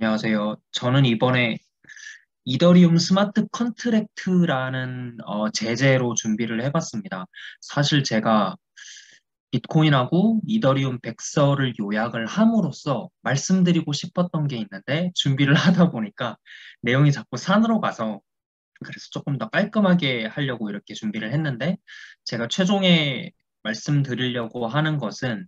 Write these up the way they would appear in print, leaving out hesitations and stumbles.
안녕하세요. 저는 이번에 이더리움 스마트 컨트랙트라는 제재로 준비를 해봤습니다. 사실 제가 비트코인하고 이더리움 백서를 요약을 함으로써 말씀드리고 싶었던 게 있는데 준비를 하다 보니까 내용이 자꾸 산으로 가서 그래서 조금 더 깔끔하게 하려고 이렇게 준비를 했는데 제가 최종에 말씀드리려고 하는 것은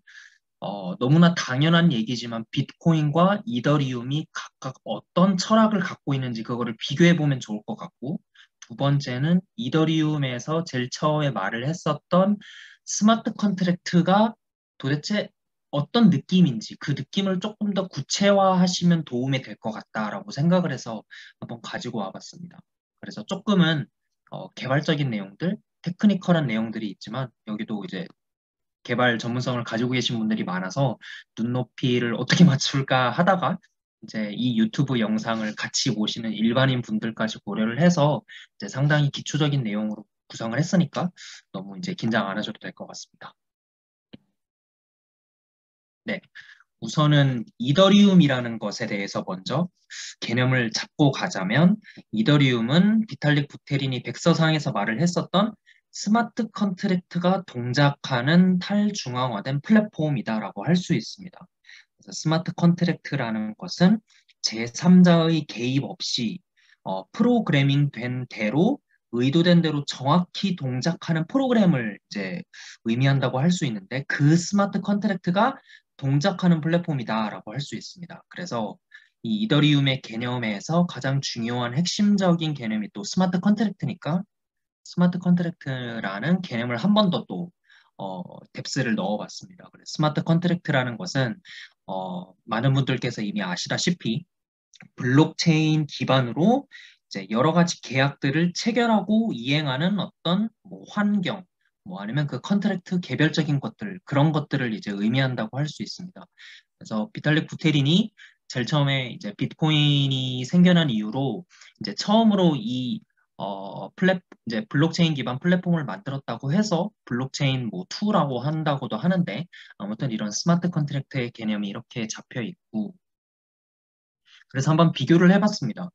너무나 당연한 얘기지만 비트코인과 이더리움이 각각 어떤 철학을 갖고 있는지 그거를 비교해 보면 좋을 것 같고, 두 번째는 이더리움에서 제일 처음에 말을 했었던 스마트 컨트랙트가 도대체 어떤 느낌인지 그 느낌을 조금 더 구체화하시면 도움이 될 것 같다라고 생각을 해서 한번 가지고 와봤습니다. 그래서 조금은 개발적인 내용들, 테크니컬한 내용들이 있지만 여기도 이제 개발 전문성을 가지고 계신 분들이 많아서 눈높이를 어떻게 맞출까 하다가 이제 이 유튜브 영상을 같이 보시는 일반인 분들까지 고려를 해서 이제 상당히 기초적인 내용으로 구성을 했으니까 너무 이제 긴장 안 하셔도 될 것 같습니다. 네. 우선은 이더리움이라는 것에 대해서 먼저 개념을 잡고 가자면 이더리움은 비탈릭 부테린이 백서상에서 말을 했었던 스마트 컨트랙트가 동작하는 탈중앙화된 플랫폼이다라고 할 수 있습니다. 그래서 스마트 컨트랙트라는 것은 제3자의 개입 없이 프로그래밍 된 대로 의도된 대로 정확히 동작하는 프로그램을 이제 의미한다고 할 수 있는데 그 스마트 컨트랙트가 동작하는 플랫폼이다라고 할 수 있습니다. 그래서 이 이더리움의 개념에서 가장 중요한 핵심적인 개념이 또 스마트 컨트랙트니까 스마트 컨트랙트라는 개념을 한 번 더 또 뎁스를 넣어봤습니다. 그래서 스마트 컨트랙트라는 것은 많은 분들께서 이미 아시다시피 블록체인 기반으로 이제 여러 가지 계약들을 체결하고 이행하는 어떤 뭐 환경, 뭐 아니면 그 컨트랙트 개별적인 것들, 그런 것들을 이제 의미한다고 할 수 있습니다. 그래서 비탈릭 부테린이 제일 처음에 이제 비트코인이 생겨난 이후로 이제 처음으로 이 이제 블록체인 기반 플랫폼을 만들었다고 해서 블록체인 뭐 2라고 한다고도 하는데 아무튼 이런 스마트 컨트랙트의 개념이 이렇게 잡혀 있고 그래서 한번 비교를 해봤습니다.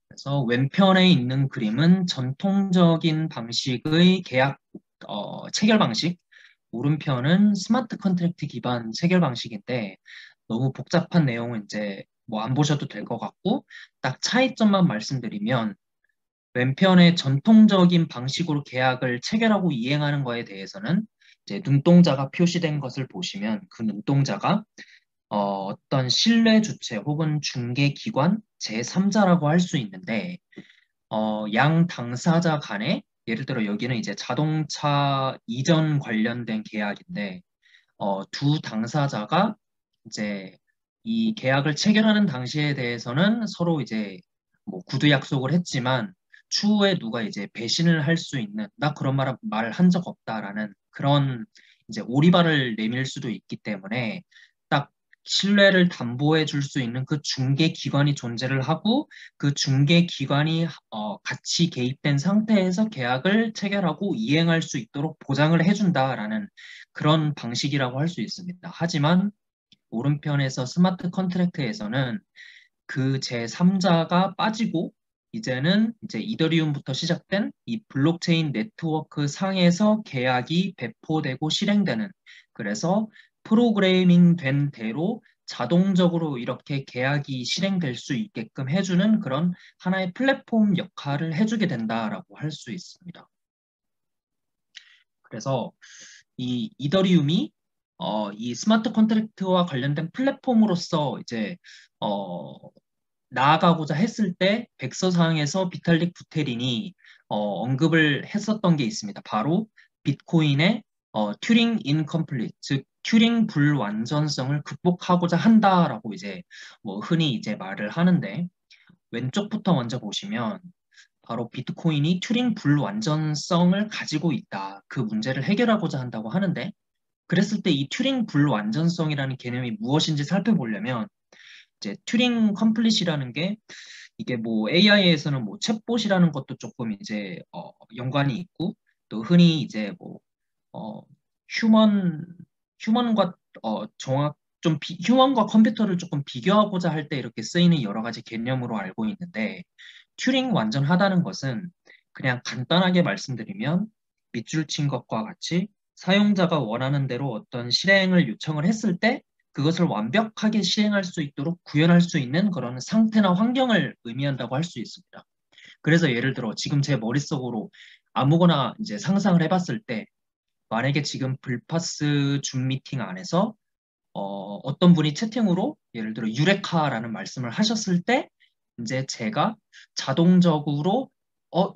그래서 왼편에 있는 그림은 전통적인 방식의 계약 체결 방식, 오른편은 스마트 컨트랙트 기반 체결 방식인데 너무 복잡한 내용은 이제 뭐 안 보셔도 될 것 같고 딱 차이점만 말씀드리면 왼편의 전통적인 방식으로 계약을 체결하고 이행하는 거에 대해서는 이제 눈동자가 표시된 것을 보시면 그 눈동자가 어떤 신뢰 주체 혹은 중개 기관 제3자라고 할 수 있는데 양 당사자 간에 예를 들어 여기는 이제 자동차 이전 관련된 계약인데 두 당사자가 이제 이 계약을 체결하는 당시에 대해서는 서로 이제 뭐 구두 약속을 했지만 추후에 누가 이제 배신을 할 수 있는 나 그런 말을 한 적 없다라는 그런 이제 오리발을 내밀 수도 있기 때문에 딱 신뢰를 담보해 줄 수 있는 그 중개 기관이 존재를 하고 그 중개 기관이 같이 개입된 상태에서 계약을 체결하고 이행할 수 있도록 보장을 해준다라는 그런 방식이라고 할 수 있습니다. 하지만 오른편에서 스마트 컨트랙트에서는 그 제3자가 빠지고 이제는 이제 이더리움부터 시작된 이 블록체인 네트워크 상에서 계약이 배포되고 실행되는 그래서 프로그래밍 된 대로 자동적으로 이렇게 계약이 실행될 수 있게끔 해주는 그런 하나의 플랫폼 역할을 해주게 된다라고 할 수 있습니다. 그래서 이 이더리움이 이 스마트 컨트랙트와 관련된 플랫폼으로서 이제 어, 나아가고자 했을 때 백서상에서 비탈릭 부테린이 언급을 했었던 게 있습니다. 바로 비트코인의 튜링 인컴플리트, 즉 튜링 불완전성을 극복하고자 한다라고 이제 뭐 흔히 이제 말을 하는데 왼쪽부터 먼저 보시면 바로 비트코인이 튜링 불완전성을 가지고 있다. 그 문제를 해결하고자 한다고 하는데 그랬을 때 이 튜링 불완전성이라는 개념이 무엇인지 살펴보려면 이제 튜링 컴플릿이라는 게 이게 뭐 AI에서는 뭐 챗봇이라는 것도 조금 이제 연관이 있고 또 흔히 이제 뭐 어, 휴먼 휴먼과 정확 휴먼과 컴퓨터를 조금 비교하고자 할 때 이렇게 쓰이는 여러 가지 개념으로 알고 있는데, 튜링 완전하다는 것은 그냥 간단하게 말씀드리면 밑줄 친 것과 같이 사용자가 원하는 대로 어떤 실행을 요청을 했을 때 그것을 완벽하게 실행할 수 있도록 구현할 수 있는 그런 상태나 환경을 의미한다고 할 수 있습니다. 그래서 예를 들어 지금 제 머릿속으로 아무거나 이제 상상을 해봤을 때, 만약에 지금 불파스 줌 미팅 안에서 어떤 분이 채팅으로 예를 들어 유레카라는 말씀을 하셨을 때 이제 제가 자동적으로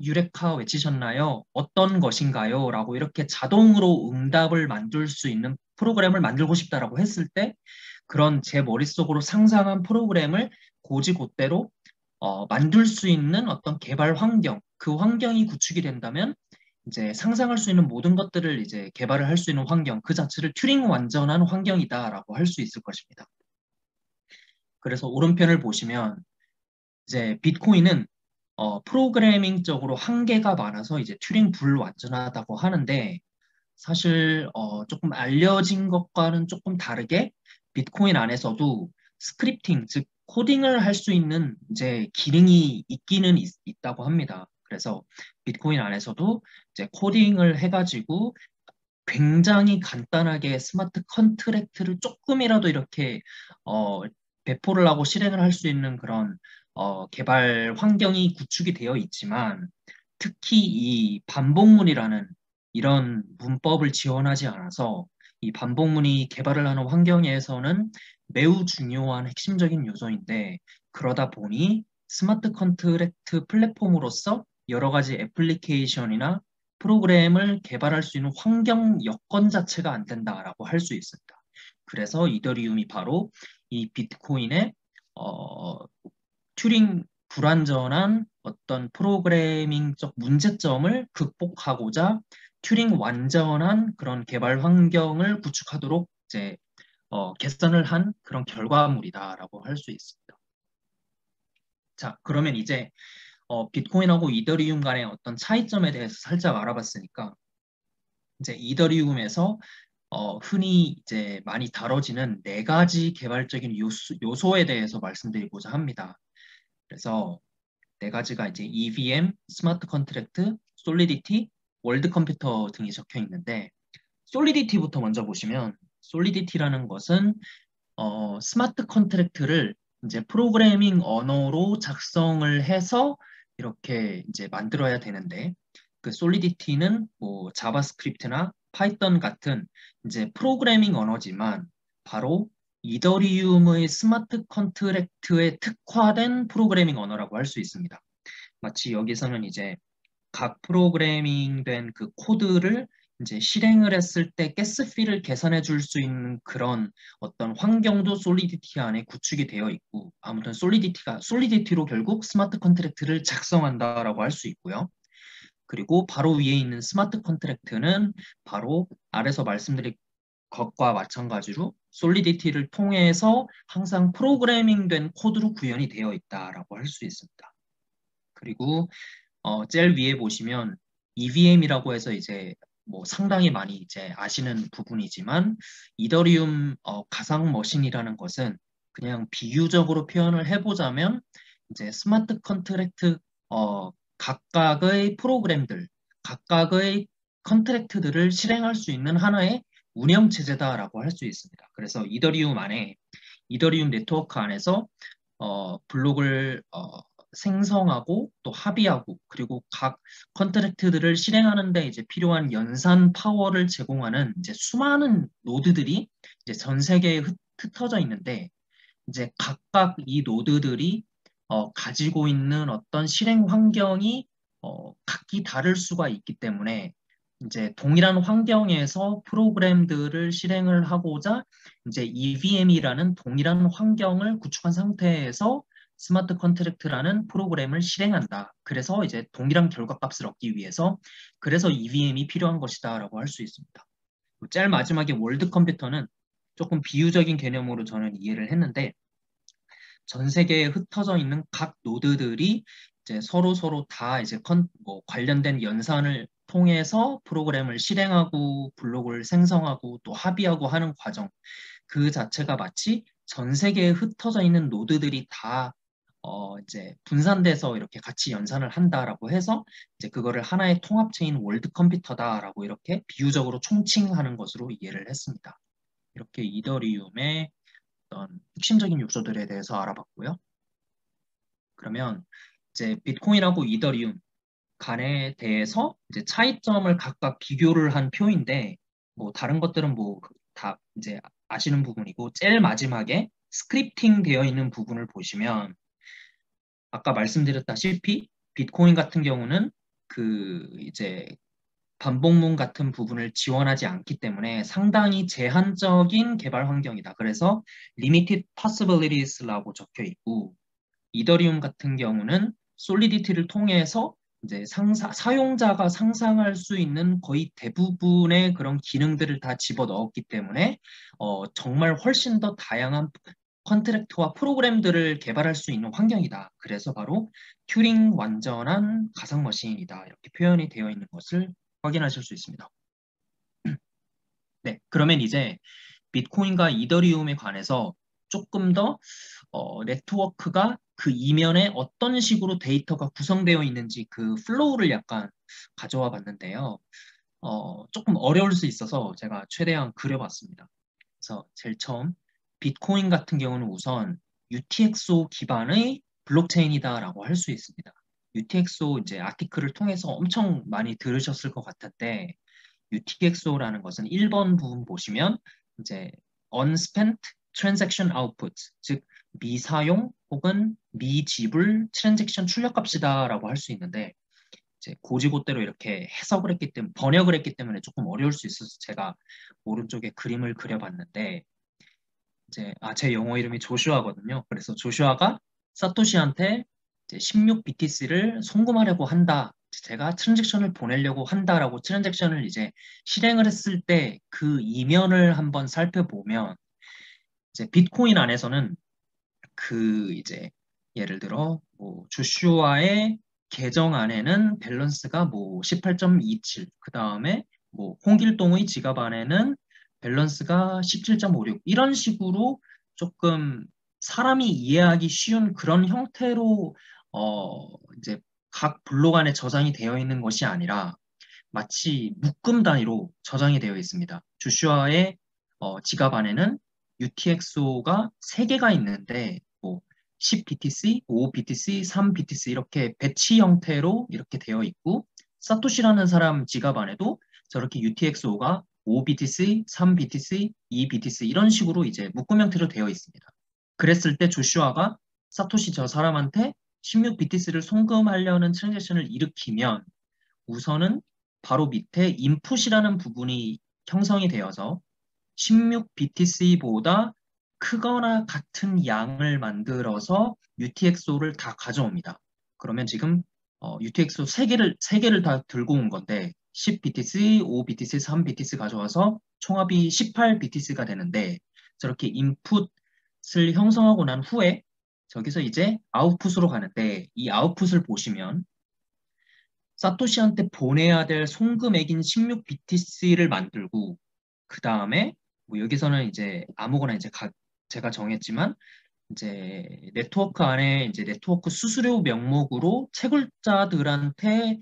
유레카 외치셨나요? 어떤 것인가요? 라고 이렇게 자동으로 응답을 만들 수 있는 프로그램을 만들고 싶다라고 했을 때, 그런 제 머릿속으로 상상한 프로그램을 곧이곧대로 만들 수 있는 어떤 개발 환경, 그 환경이 구축이 된다면 이제 상상할 수 있는 모든 것들을 이제 개발을 할 수 있는 환경, 그 자체를 튜링 완전한 환경이다라고 할 수 있을 것입니다. 그래서 오른편을 보시면 이제 비트코인은 프로그래밍적으로 한계가 많아서 이제 튜링 불완전하다고 하는데, 사실 조금 알려진 것과는 조금 다르게 비트코인 안에서도 스크립팅, 즉 코딩을 할 수 있는 이제 기능이 있기는 있다고 합니다. 그래서 비트코인 안에서도 이제 코딩을 해가지고 굉장히 간단하게 스마트 컨트랙트를 조금이라도 이렇게 어, 배포를 하고 실행을 할 수 있는 그런 개발 환경이 구축이 되어 있지만, 특히 이 반복문이라는 이런 문법을 지원하지 않아서 이 반복문이 개발을 하는 환경에서는 매우 중요한 핵심적인 요소인데, 그러다 보니 스마트 컨트랙트 플랫폼으로서 여러 가지 애플리케이션이나 프로그램을 개발할 수 있는 환경 여건 자체가 안 된다라고 할 수 있습니다. 그래서 이더리움이 바로 이 비트코인의 어, 튜링 불완전한 어떤 프로그래밍적 문제점을 극복하고자 튜링 완전한 그런 개발 환경을 구축하도록 이제 개선을 한 그런 결과물이다라고 할 수 있습니다. 자, 그러면 이제 비트코인하고 이더리움 간의 어떤 차이점에 대해서 살짝 알아봤으니까, 이제 이더리움에서 흔히 이제 많이 다뤄지는 네 가지 개발적인 요소에 대해서 말씀드리고자 합니다. 그래서 네 가지가 이제 EVM, 스마트 컨트랙트, 솔리디티, 월드 컴퓨터 등이 적혀 있는데, 솔리디티부터 먼저 보시면, 솔리디티라는 것은 스마트 컨트랙트를 이제 프로그래밍 언어로 작성을 해서 이렇게 이제 만들어야 되는데, 그 솔리디티는 뭐 자바스크립트나 파이썬 같은 이제 프로그래밍 언어지만 바로 이더리움의 스마트 컨트랙트에 특화된 프로그래밍 언어라고 할 수 있습니다. 마치 여기서는 이제 각 프로그래밍 된 그 코드를 이제 실행을 했을 때 가스피를 계산해 줄 수 있는 그런 어떤 환경도 솔리디티 안에 구축이 되어 있고, 아무튼 솔리디티로 결국 스마트 컨트랙트를 작성한다라고 할 수 있고요. 그리고 바로 위에 있는 스마트 컨트랙트는 바로 아래서 말씀드린 것과 마찬가지로 솔리디티를 통해서 항상 프로그래밍 된 코드로 구현이 되어 있다라고 할 수 있습니다. 그리고 제일 위에 보시면 EVM이라고 해서 이제 뭐 상당히 많이 이제 아시는 부분이지만, 이더리움 가상 머신이라는 것은 그냥 비유적으로 표현을 해보자면 이제 스마트 컨트랙트 각각의 프로그램들, 각각의 컨트랙트들을 실행할 수 있는 하나의 운영 체제다라고 할 수 있습니다. 그래서 이더리움 네트워크 안에서 블록을 생성하고 또 합의하고, 그리고 각 컨트랙트들을 실행하는데 이제 필요한 연산 파워를 제공하는 이제 수많은 노드들이 이제 전 세계에 흩어져 있는데, 이제 각각 이 노드들이 가지고 있는 어떤 실행 환경이 각기 다를 수가 있기 때문에 이제 동일한 환경에서 프로그램들을 실행을 하고자 이제 EVM이라는 동일한 환경을 구축한 상태에서 스마트 컨트랙트라는 프로그램을 실행한다. 그래서 이제 동일한 결과값을 얻기 위해서 그래서 EVM이 필요한 것이다라고 할 수 있습니다. 제일 마지막에 월드 컴퓨터는 조금 비유적인 개념으로 저는 이해를 했는데, 전 세계에 흩어져 있는 각 노드들이 이제 서로 다 이제 뭐 관련된 연산을 통해서 프로그램을 실행하고 블록을 생성하고 또 합의하고 하는 과정. 그 자체가 마치 전 세계에 흩어져 있는 노드들이 다 이제 분산돼서 이렇게 같이 연산을 한다라고 해서 이제 그거를 하나의 통합체인 월드 컴퓨터다라고 이렇게 비유적으로 총칭하는 것으로 이해를 했습니다. 이렇게 이더리움의 어떤 핵심적인 요소들에 대해서 알아봤고요. 그러면 이제 비트코인하고 이더리움 간에 대해서 이제 차이점을 각각 비교를 한 표인데 뭐 다른 것들은 뭐 다 이제 아시는 부분이고 제일 마지막에 스크립팅 되어 있는 부분을 보시면 아까 말씀드렸다시피 비트코인 같은 경우는 그 이제 반복문 같은 부분을 지원하지 않기 때문에 상당히 제한적인 개발 환경이다. 그래서 limited possibilities라고 적혀 있고 이더리움 같은 경우는 솔리디티를 통해서 이제 사용자가 상상할 수 있는 거의 대부분의 그런 기능들을 다 집어넣었기 때문에 정말 훨씬 더 다양한 컨트랙트와 프로그램들을 개발할 수 있는 환경이다. 그래서 바로 튜링 완전한 가상 머신이다. 이렇게 표현이 되어 있는 것을 확인하실 수 있습니다. 네, 그러면 이제 비트코인과 이더리움에 관해서 조금 더 네트워크가 그 이면에 어떤 식으로 데이터가 구성되어 있는지 그 플로우를 약간 가져와 봤는데요. 조금 어려울 수 있어서 제가 최대한 그려봤습니다. 그래서 제일 처음 비트코인 같은 경우는 우선 UTXO 기반의 블록체인이다라고 할 수 있습니다. UTXO 이제 아티클을 통해서 엄청 많이 들으셨을 것 같은데 UTXO라는 것은 1번 부분 보시면 이제 unspent transaction output, 즉 미사용 혹은 미지불 트랜잭션 출력값이다라고 할 수 있는데 이제 고지고대로 이렇게 해석을 했기 때문에 번역을 했기 때문에 조금 어려울 수 있어서 제가 오른쪽에 그림을 그려봤는데 이제 제 영어 이름이 조슈아거든요. 그래서 조슈아가 사토시한테 이제 16BTC를 송금하려고 한다. 제가 트랜잭션을 보내려고 한다라고 트랜잭션을 이제 실행을 했을 때 그 이면을 한번 살펴보면 이제 비트코인 안에서는 그 이제 예를 들어 뭐 조슈아의 계정 안에는 밸런스가 뭐 18.27, 그 다음에 뭐 홍길동의 지갑 안에는 밸런스가 17.56 이런 식으로 조금 사람이 이해하기 쉬운 그런 형태로 이제 각 블록 안에 저장이 되어 있는 것이 아니라 마치 묶음 단위로 저장이 되어 있습니다. 조슈아의 지갑 안에는 UTXO가 3개가 있는데 뭐 10BTC, 5BTC, 3BTC 이렇게 배치 형태로 이렇게 되어 있고 사토시라는 사람 지갑 안에도 저렇게 UTXO가 5BTC, 3BTC, 2BTC 이런 식으로 이제 묶음 형태로 되어 있습니다. 그랬을 때 조슈아가 사토시 저 사람한테 16BTC를 송금하려는 트랜잭션을 일으키면 우선은 바로 밑에 인풋이라는 부분이 형성이 되어서 16BTC보다 크거나 같은 양을 만들어서 UTXO를 다 가져옵니다. 그러면 지금 UTXO 3개를 다 들고 온 건데 10BTC, 5BTC, 3BTC 가져와서 총합이 18BTC가 되는데 저렇게 인풋을 형성하고 난 후에 저기서 이제 아웃풋으로 가는데 이 아웃풋을 보시면 사토시한테 보내야 될 송금액인 16BTC를 만들고 그 다음에 뭐 여기서는 이제 아무거나 이제 제가 정했지만 이제 네트워크 안에 이제 네트워크 수수료 명목으로 채굴자들한테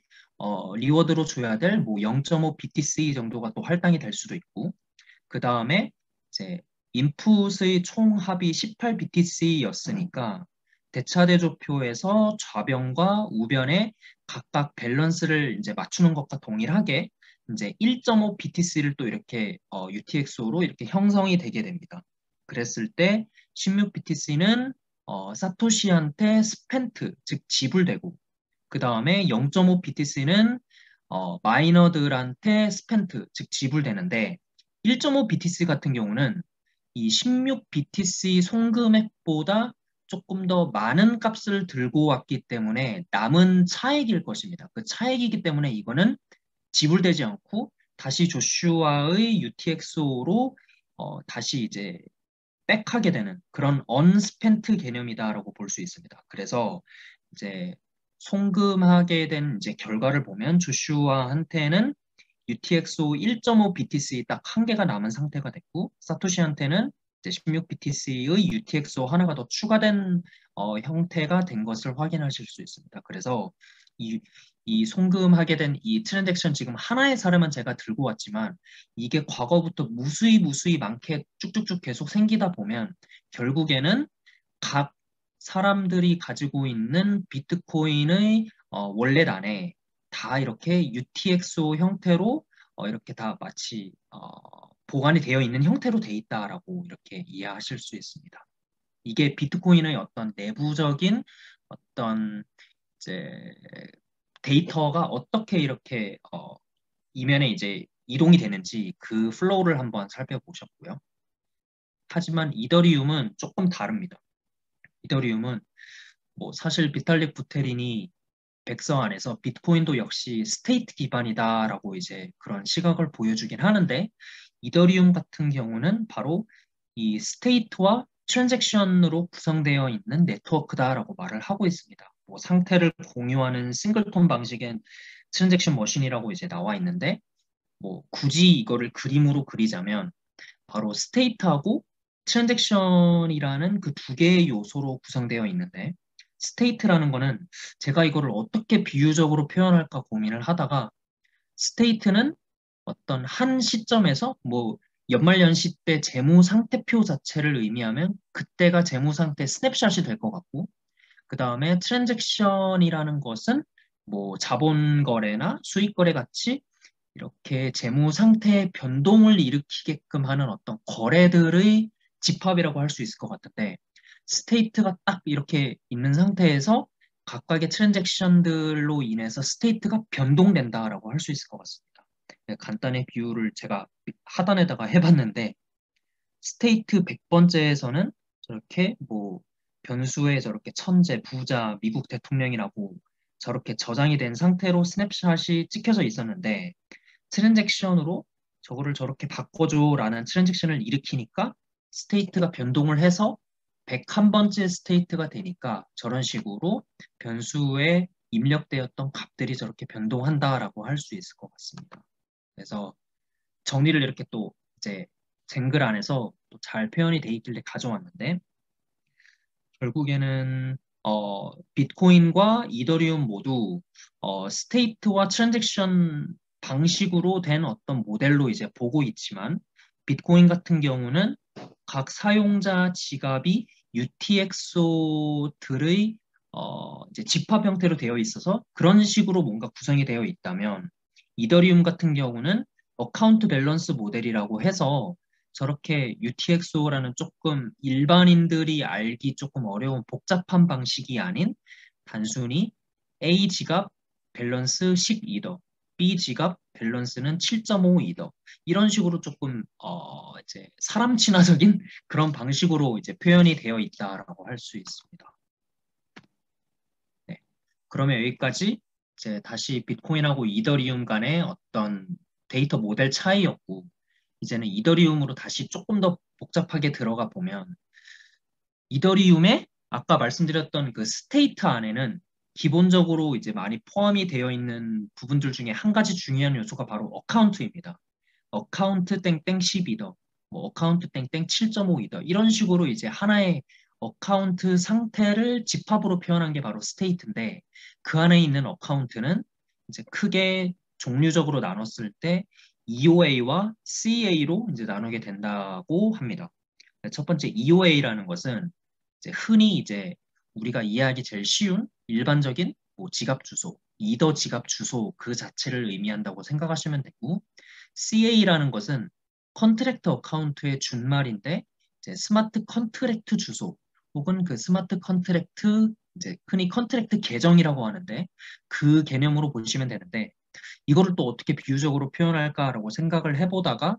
리워드로 줘야 될 뭐 0.5 BTC 정도가 또 할당이 될 수도 있고 그 다음에 이제 인풋의 총합이 18BTC였으니까 대차대조표에서 좌변과 우변에 각각 밸런스를 이제 맞추는 것과 동일하게 이제 1.5 BTC를 또 이렇게 UTXO로 이렇게 형성이 되게 됩니다. 그랬을 때 16 BTC는 사토시한테 스펜트, 즉 지불되고 그 다음에 0.5 BTC는 마이너들한테 스펜트, 즉 지불되는데 1.5 BTC 같은 경우는 이 16 BTC 송금액보다 조금 더 많은 값을 들고 왔기 때문에 남은 차액일 것입니다. 그 차액이기 때문에 이거는 지불되지 않고 다시 조슈아의 UTXO로 다시 이제 백하게 되는 그런 언스펜트 개념이다라고 볼 수 있습니다. 그래서 이제 송금하게 된 이제 결과를 보면 조슈아한테는 UTXO 1.5 BTC 딱 한 개가 남은 상태가 됐고 사토시한테는 이제 16BTC의 UTXO 하나가 더 추가된 형태가 된 것을 확인하실 수 있습니다. 그래서 이 송금하게 된 이 트랜잭션 지금 하나의 사례만 제가 들고 왔지만 이게 과거부터 무수히 많게 쭉쭉쭉 계속 생기다 보면 결국에는 각 사람들이 가지고 있는 비트코인의 월렛 안에 다 이렇게 UTXO 형태로 이렇게 다 마치 보관이 되어 있는 형태로 돼 있다라고 이렇게 이해하실 수 있습니다. 이게 비트코인의 어떤 내부적인 어떤 이제 데이터가 어떻게 이렇게 이면에 이제 이동이 되는지 그 플로우를 한번 살펴보셨고요. 하지만 이더리움은 조금 다릅니다. 이더리움은 뭐 사실 비탈릭 부테린이 백서 안에서 비트코인도 역시 스테이트 기반이다라고 이제 그런 시각을 보여주긴 하는데 이더리움 같은 경우는 바로 이 스테이트와 트랜잭션으로 구성되어 있는 네트워크다라고 말을 하고 있습니다. 뭐 상태를 공유하는 싱글톤 방식의 트랜잭션 머신이라고 이제 나와 있는데 뭐 굳이 이거를 그림으로 그리자면 바로 스테이트하고 트랜잭션이라는 그 두 개의 요소로 구성되어 있는데 스테이트라는 거는 제가 이거를 어떻게 비유적으로 표현할까 고민을 하다가 스테이트는 어떤 한 시점에서 뭐 연말연시 때 재무 상태표 자체를 의미하면 그때가 재무 상태 스냅샷이 될 것 같고 그 다음에 트랜잭션이라는 것은 뭐 자본 거래나 수익 거래 같이 이렇게 재무 상태의 변동을 일으키게끔 하는 어떤 거래들의 집합이라고 할 수 있을 것 같은데 스테이트가 딱 이렇게 있는 상태에서 각각의 트랜잭션들로 인해서 스테이트가 변동된다라고 할 수 있을 것 같습니다. 간단히 비유를 제가 하단에다가 해봤는데 스테이트 100번째에서는 저렇게 뭐 변수에 저렇게 천재, 부자, 미국 대통령이라고 저렇게 저장이 된 상태로 스냅샷이 찍혀져 있었는데 트랜잭션으로 저거를 저렇게 바꿔줘라는 트랜잭션을 일으키니까 스테이트가 변동을 해서 101번째 스테이트가 되니까 저런 식으로 변수에 입력되었던 값들이 저렇게 변동한다라고 할 수 있을 것 같습니다. 그래서 정리를 이렇게 또 이제 쟁글 안에서 또 잘 표현이 돼 있길래 가져왔는데 결국에는 비트코인과 이더리움 모두 스테이트와 트랜잭션 방식으로 된 어떤 모델로 이제 보고 있지만 비트코인 같은 경우는 각 사용자 지갑이 UTXO들의 이제 집합 형태로 되어 있어서 그런 식으로 뭔가 구성이 되어 있다면 이더리움 같은 경우는 어카운트 밸런스 모델이라고 해서 저렇게 UTXO라는 조금 일반인들이 알기 조금 어려운 복잡한 방식이 아닌 단순히 A 지갑 밸런스 12더, B 지갑 밸런스는 7.5이더 이런 식으로 조금 이제 사람 친화적인 그런 방식으로 이제 표현이 되어 있다라고 할 수 있습니다. 네. 그러면 여기까지 이제 다시 비트코인하고 이더리움 간의 어떤 데이터 모델 차이였고 이제는 이더리움으로 다시 조금 더 복잡하게 들어가 보면 이더리움에 아까 말씀드렸던 그 스테이트 안에는 기본적으로 이제 많이 포함이 되어 있는 부분들 중에 한 가지 중요한 요소가 바로 어카운트입니다. 어카운트 땡땡 12더, 뭐 어카운트 땡땡 7.5이더 이런 식으로 이제 하나의 어카운트 상태를 집합으로 표현한 게 바로 스테이트인데 그 안에 있는 어카운트는 이제 크게 종류적으로 나눴을 때 EOA와 CA로 이제 나누게 된다고 합니다. 첫 번째 EOA라는 것은 이제 흔히 이제 우리가 이해하기 제일 쉬운 일반적인 뭐 지갑 주소, 이더 지갑 주소 그 자체를 의미한다고 생각하시면 되고 CA라는 것은 컨트랙트 어카운트의 준말인데 이제 스마트 컨트랙트 주소 혹은 그 스마트 컨트랙트 이제 흔히 컨트랙트 계정이라고 하는데 그 개념으로 보시면 되는데 이거를 또 어떻게 비유적으로 표현할까라고 생각을 해보다가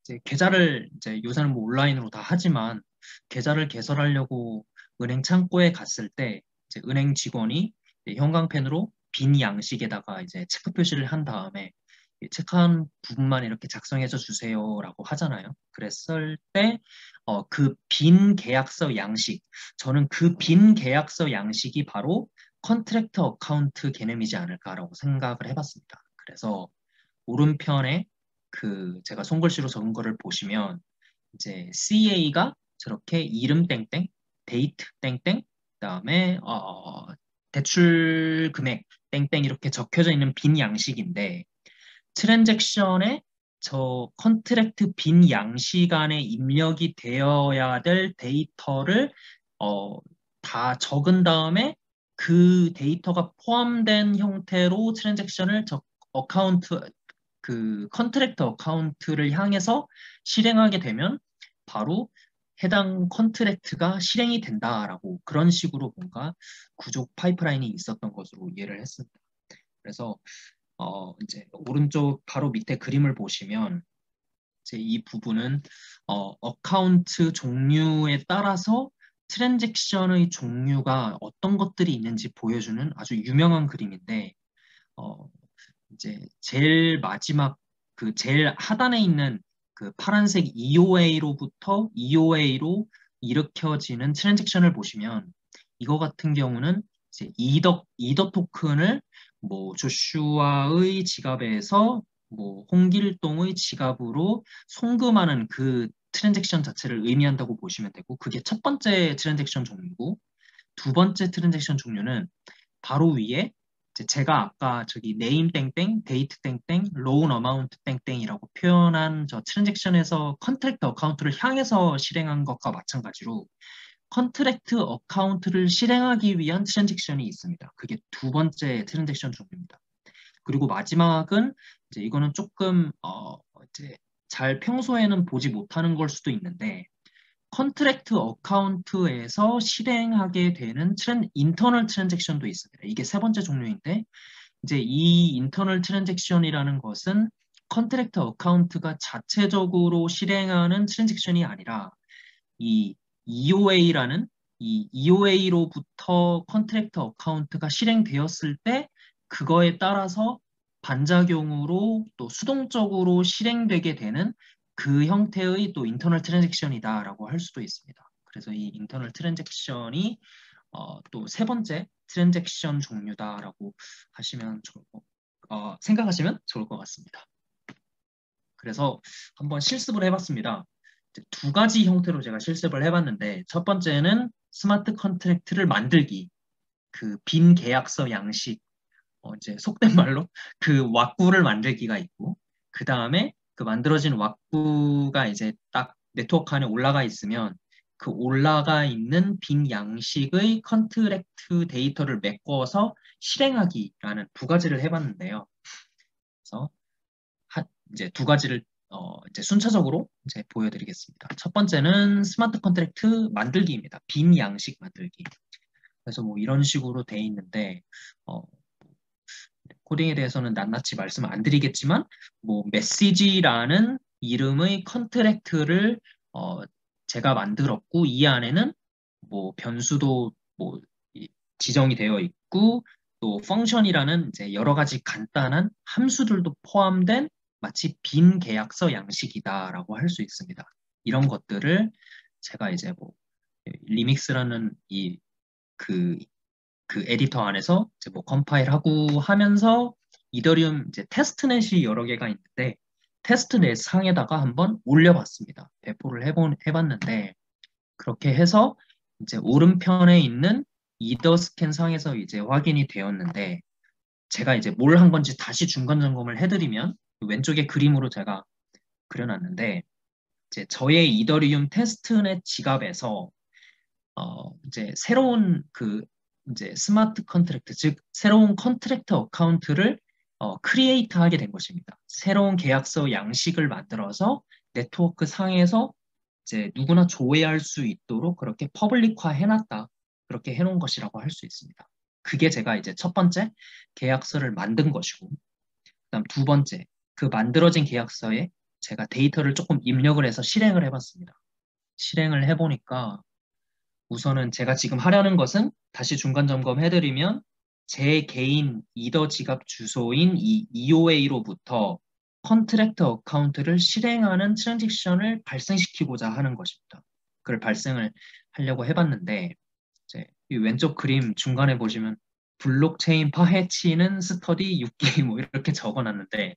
이제 계좌를 이제 요새는 뭐 온라인으로 다 하지만 계좌를 개설하려고 은행 창구에 갔을 때 이제 은행 직원이 이제 형광펜으로 빈 양식에다가 이제 체크 표시를 한 다음에 이 체크한 부분만 이렇게 작성해서 주세요라고 하잖아요. 그랬을 때 그 빈 계약서 양식 저는 그 빈 계약서 양식이 바로 컨트랙트 어카운트 개념이지 않을까라고 생각을 해봤습니다. 그래서 오른편에 그 제가 손글씨로 적은 거를 보시면 이제 CA가 저렇게 이름 땡땡, 데이트 땡땡, 그다음에 대출 금액 땡땡 이렇게 적혀져 있는 빈 양식인데 트랜잭션에 저 컨트랙트 빈 양식 안에 입력이 되어야 될 데이터를 어, 다 적은 다음에 그 데이터가 포함된 형태로 트랜잭션을 어카운트 그 컨트랙트 어카운트를 향해서 실행하게 되면 바로 해당 컨트랙트가 실행이 된다라고 그런 식으로 뭔가 구조 파이프라인이 있었던 것으로 이해를 했습니다. 그래서 이제 오른쪽 바로 밑에 그림을 보시면 이제 이 부분은 어카운트 종류에 따라서 트랜잭션의 종류가 어떤 것들이 있는지 보여주는 아주 유명한 그림인데 어, 이제 제일 마지막 그 제일 하단에 있는 그 파란색 EOA로부터 EOA로 일으켜지는 트랜잭션을 보시면 이거 같은 경우는 이제 이더 토큰을 뭐 조슈아의 지갑에서 뭐 홍길동의 지갑으로 송금하는 그 트랜잭션 자체를 의미한다고 보시면 되고 그게 첫 번째 트랜잭션 종류고 두 번째 트랜잭션 종류는 바로 위에 제가 아까 저기 네임 땡땡, 데이트 땡땡, 로운 어마운트 땡땡이라고 표현한 저 트랜잭션에서 컨트랙트 어카운트를 향해서 실행한 것과 마찬가지로 컨트랙트 어카운트를 실행하기 위한 트랜잭션이 있습니다. 그게 두 번째 트랜잭션 종류입니다. 그리고 마지막은 이제 이거는 조금 이제 잘 평소에는 보지 못하는 걸 수도 있는데 컨트랙트 어카운트에서 실행하게 되는 인터널 트랜잭션도 있습니다. 이게 세 번째 종류인데 이제 이 인터널 트랜잭션이라는 것은 컨트랙트 어카운트가 자체적으로 실행하는 트랜잭션이 아니라 이 EOA라는 이 EOA로부터 컨트랙트 어카운트가 실행되었을 때 그거에 따라서 반작용으로 또 수동적으로 실행되게 되는 그 형태의 또 인터널 트랜잭션이다라고 할 수도 있습니다. 그래서 이 인터널 트랜잭션이 또 세 번째 트랜잭션 종류다라고 하시면 생각하시면 좋을 것 같습니다. 그래서 한번 실습을 해봤습니다. 두 가지 형태로 제가 실습을 해봤는데 첫 번째는 스마트 컨트랙트를 만들기, 그 빈 계약서 양식, 이제 속된 말로 그 왁구를 만들기가 있고 그 다음에 그 만들어진 왁구가 이제 딱 네트워크 안에 올라가 있으면 그 올라가 있는 빈 양식의 컨트랙트 데이터를 메꿔서 실행하기라는 두 가지를 해봤는데요. 그래서 이제 두 가지를 이제 순차적으로 이제 보여드리겠습니다. 첫 번째는 스마트 컨트랙트 만들기입니다. 빈 양식 만들기. 그래서 뭐 이런 식으로 돼 있는데 어, 코딩에 대해서는 낱낱이 말씀 안 드리겠지만 뭐 메시지라는 이름의 컨트랙트를 제가 만들었고 이 안에는 뭐 변수도 뭐 지정이 되어 있고 또 펑션이라는 이제 여러 가지 간단한 함수들도 포함된 마치 빈 계약서 양식이다라고 할 수 있습니다. 이런 것들을 제가 이제 뭐 리믹스라는 그 에디터 안에서 이제 뭐 컴파일하고 하면서 이더리움 이제 테스트넷이 여러 개가 있는데 테스트넷 상에다가 한번 올려봤습니다. 배포를 해봤는데 그렇게 해서 이제 오른편에 있는 이더 스캔 상에서 이제 확인이 되었는데 제가 이제 뭘 한 건지 다시 중간 점검을 해드리면 왼쪽에 그림으로 제가 그려놨는데 이제 저의 이더리움 테스트넷 지갑에서 이제 새로운 그 이제 스마트 컨트랙트, 즉 새로운 컨트랙트 어카운트를 크리에이트 하게 된 것입니다. 새로운 계약서 양식을 만들어서 네트워크 상에서 이제 누구나 조회할 수 있도록 그렇게 퍼블릭화 해놨다. 그렇게 해놓은 것이라고 할 수 있습니다. 그게 제가 이제 첫 번째 계약서를 만든 것이고, 그다음 두 번째 그 만들어진 계약서에 제가 데이터를 조금 입력을 해서 실행을 해봤습니다. 실행을 해보니까 우선은 제가 지금 하려는 것은 다시 중간 점검해드리면 제 개인 이더 지갑 주소인 이 EOA로부터 컨트랙트 어카운트를 실행하는 트랜잭션을 발생시키고자 하는 것입니다. 그걸 발생을 하려고 해봤는데 이제 이 왼쪽 그림 중간에 보시면 블록체인 파헤치는 스터디 6기 뭐 이렇게 적어놨는데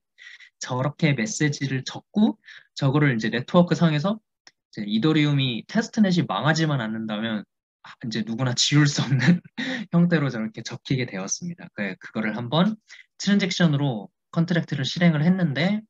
저렇게 메시지를 적고 저거를 이제 네트워크 상에서 이제 이더리움이 테스트넷이 망하지만 않는다면 이제 누구나 지울 수 없는 형태로 저렇게 적히게 되었습니다. 그거를 한번 트랜잭션으로 컨트랙트를 실행을 했는데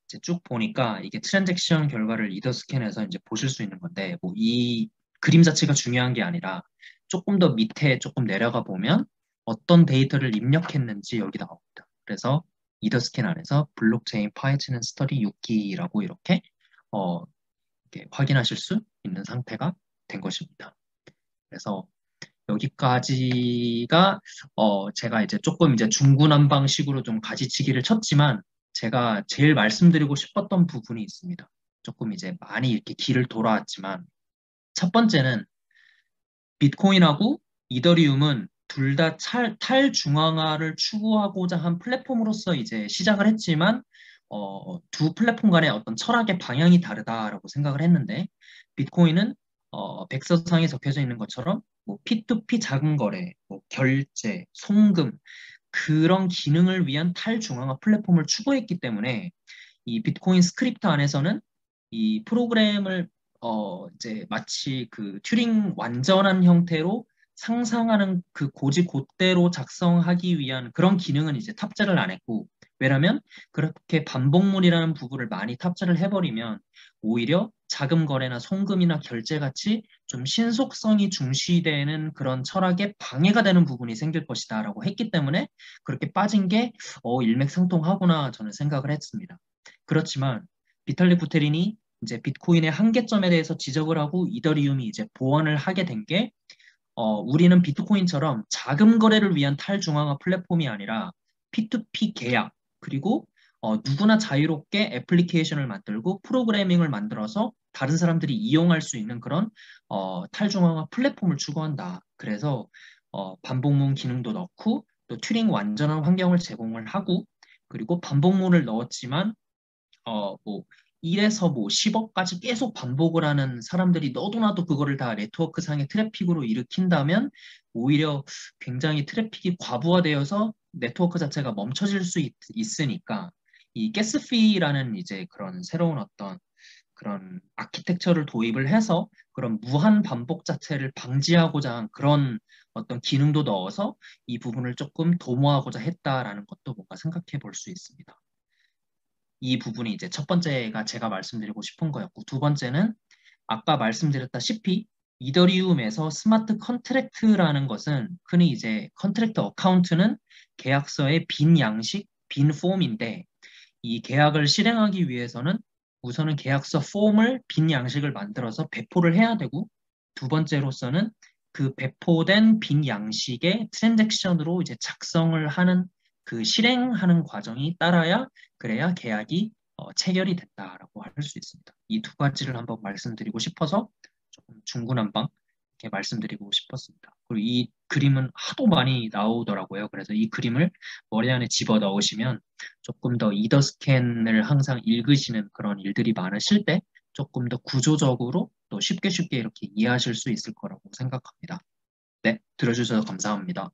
이제 쭉 보니까 이게 트랜잭션 결과를 이더 스캔해서 이제 보실 수 있는 건데 뭐 이 그림 자체가 중요한 게 아니라 조금 더 밑에 조금 내려가 보면 어떤 데이터를 입력했는지 여기 나옵니다. 그래서 이더 스캔 안에서 블록체인 파헤치는 스터디 6기라고 어, 이렇게 확인하실 수 있는 상태가 된 것입니다. 그래서 여기까지가 제가 이제 조금 이제 중구난방식으로 좀 가지치기를 쳤지만 제가 제일 말씀드리고 싶었던 부분이 있습니다. 조금 이제 많이 이렇게 길을 돌아왔지만 첫 번째는 비트코인하고 이더리움은 둘 다 탈중앙화를 추구하고자 한 플랫폼으로서 이제 시작을 했지만 두 플랫폼 간의 어떤 철학의 방향이 다르다라고 생각을 했는데 비트코인은 백서상에 적혀져 있는 것처럼 뭐 P2P 자금 거래, 뭐 결제, 송금 그런 기능을 위한 탈중앙화 플랫폼을 추구했기 때문에 이 비트코인 스크립트 안에서는 이 프로그램을 이제 마치 그 튜링 완전한 형태로 상상하는 그 고지 곧대로 작성하기 위한 그런 기능은 이제 탑재를 안 했고 왜냐면 그렇게 반복문이라는 부분을 많이 탑재를 해버리면 오히려 자금 거래나 송금이나 결제 같이 좀 신속성이 중시되는 그런 철학에 방해가 되는 부분이 생길 것이다라고 했기 때문에 그렇게 빠진 게 일맥상통하구나 저는 생각을 했습니다. 그렇지만 비탈릭 부테린이 이제 비트코인의 한계점에 대해서 지적을 하고 이더리움이 이제 보완을 하게 된 게 우리는 비트코인처럼 자금 거래를 위한 탈중앙화 플랫폼이 아니라 P2P 계약 그리고 누구나 자유롭게 애플리케이션을 만들고 프로그래밍을 만들어서 다른 사람들이 이용할 수 있는 그런 탈중앙화 플랫폼을 추구한다. 그래서 반복문 기능도 넣고 또 튜링 완전한 환경을 제공을 하고 그리고 반복문을 넣었지만 뭐 1에서 뭐 10억까지 계속 반복을 하는 사람들이 너도 나도 그거를 다 네트워크 상의 트래픽으로 일으킨다면 오히려 굉장히 트래픽이 과부하되어서 네트워크 자체가 멈춰질 수 있으니까 이 가스피라는 이제 그런 새로운 어떤 그런 아키텍처를 도입을 해서 그런 무한 반복 자체를 방지하고자 한 그런 어떤 기능도 넣어서 이 부분을 조금 도모하고자 했다라는 것도 뭔가 생각해 볼 수 있습니다. 이 부분이 이제 첫 번째가 제가 말씀드리고 싶은 거였고, 두 번째는 아까 말씀드렸다시피 이더리움에서 스마트 컨트랙트라는 것은 흔히 이제 컨트랙트 어카운트는 계약서의 빈 양식, 빈 폼인데 이 계약을 실행하기 위해서는 우선은 계약서 폼을 빈 양식을 만들어서 배포를 해야 되고 두 번째로서는 그 배포된 빈 양식의 트랜잭션으로 이제 작성을 하는 그 실행하는 과정이 따라야 그래야 계약이 체결이 된다라고 할 수 있습니다. 이 두 가지를 한번 말씀드리고 싶어서 조금 중구난방 이렇게 말씀드리고 싶었습니다. 그리고 이 그림은 하도 많이 나오더라고요. 그래서 이 그림을 머리 안에 집어 넣으시면 조금 더 이더 스캔을 항상 읽으시는 그런 일들이 많으실 때 조금 더 구조적으로 또 쉽게 이렇게 이해하실 수 있을 거라고 생각합니다. 네, 들어주셔서 감사합니다.